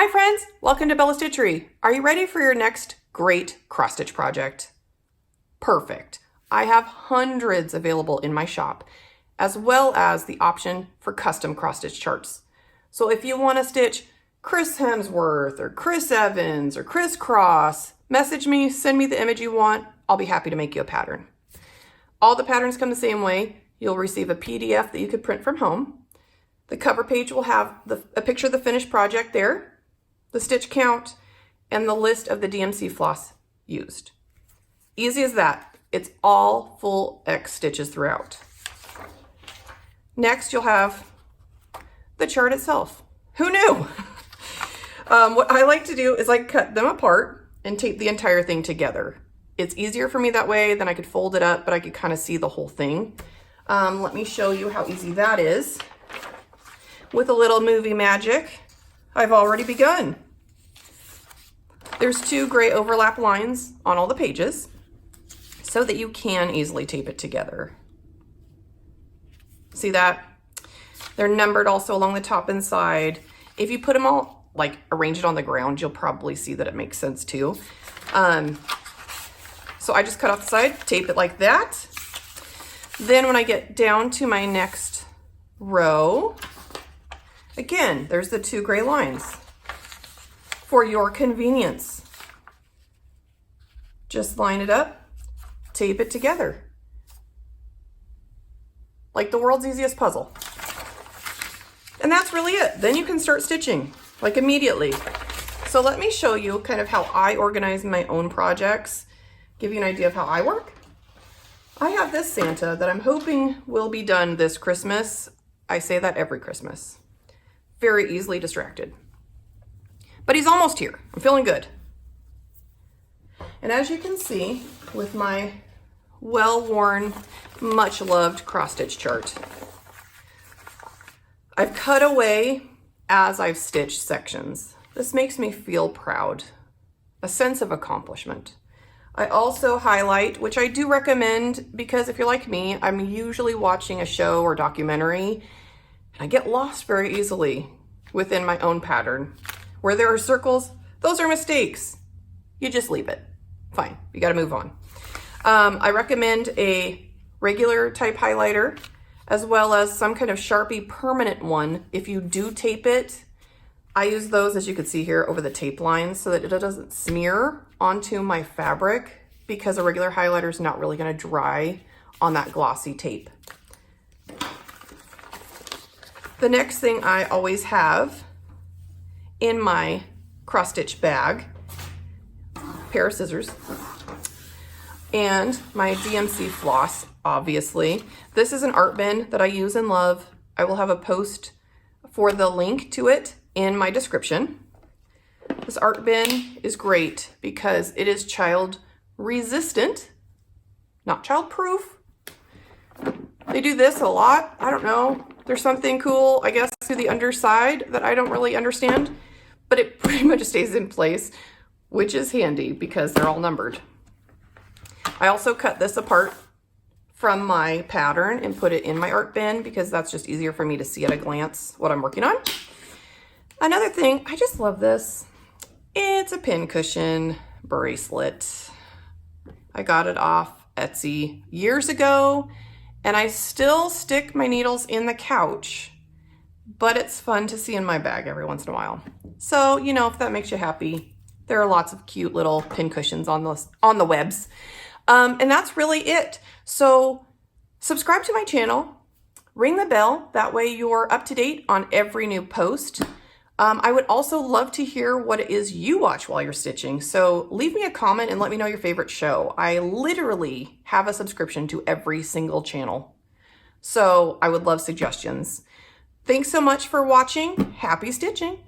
Hi friends, welcome to Bella Stitchery. Are you ready for your next great cross stitch project? Perfect. I have hundreds available in my shop, as well as the option for custom cross stitch charts. So if you want to stitch Chris Hemsworth or Chris Evans or Chris Cross, message me, send me the image you want. I'll be happy to make you a pattern. All the patterns come the same way. You'll receive a PDF that you could print from home. The cover page will have a picture of the finished project there, the stitch count, and the list of the DMC floss used. Easy as that. It's all full X stitches throughout. Next, you'll have the chart itself. Who knew? What I like to do is I cut them apart and tape the entire thing together. It's easier for me that way. Then I could fold it up, but I could kind of see the whole thing. Let me show you how easy that is. With a little movie magic, I've already begun. There's 2 gray overlap lines on all the pages so that you can easily tape it together. See that? They're numbered also along the top and side. If you put them all, like arrange it on the ground, you'll probably see that it makes sense too. So I just cut off the side, tape it like that. Then when I get down to my next row, again, there's the 2 gray lines. For your convenience, just line it up, tape it together. Like the world's easiest puzzle. And that's really it. Then you can start stitching, like immediately. So let me show you kind of how I organize my own projects, give you an idea of how I work. I have this Santa that I'm hoping will be done this Christmas. I say that every Christmas. Very easily distracted. But he's almost here. I'm feeling good. And as you can see with my well-worn, much-loved cross-stitch chart, I've cut away as I've stitched sections. This makes me feel proud, a sense of accomplishment. I also highlight, which I do recommend because if you're like me, I'm usually watching a show or documentary and I get lost very easily within my own pattern. Where there are circles, those are mistakes. You just leave it. Fine, you gotta move on. I recommend a regular type highlighter as well as some kind of Sharpie permanent one. If you do tape it, I use those, as you can see here, over the tape lines so that it doesn't smear onto my fabric because a regular highlighter is not really gonna dry on that glossy tape. The next thing I always have in my cross stitch bag, pair of scissors, and my DMC floss, obviously. This is an art bin that I use and love. I will have a post for the link to it in my description. This art bin is great because it is child resistant, not child proof. They do this a lot. I don't know. There's something cool, I guess, to the underside that I don't really understand, but it pretty much stays in place, which is handy because they're all numbered. I also cut this apart from my pattern and put it in my art bin because that's just easier for me to see at a glance what I'm working on. Another thing, I just love this. It's a pin cushion bracelet. I got it off Etsy years ago and I still stick my needles in the couch, but it's fun to see in my bag every once in a while. So, you know, if that makes you happy, there are lots of cute little pin cushions on the webs. And that's really it. So subscribe to my channel, ring the bell. That way you're up to date on every new post. I would also love to hear what it is you watch while you're stitching. So leave me a comment and let me know your favorite show. I literally have a subscription to every single channel. So I would love suggestions. Thanks so much for watching. Happy stitching.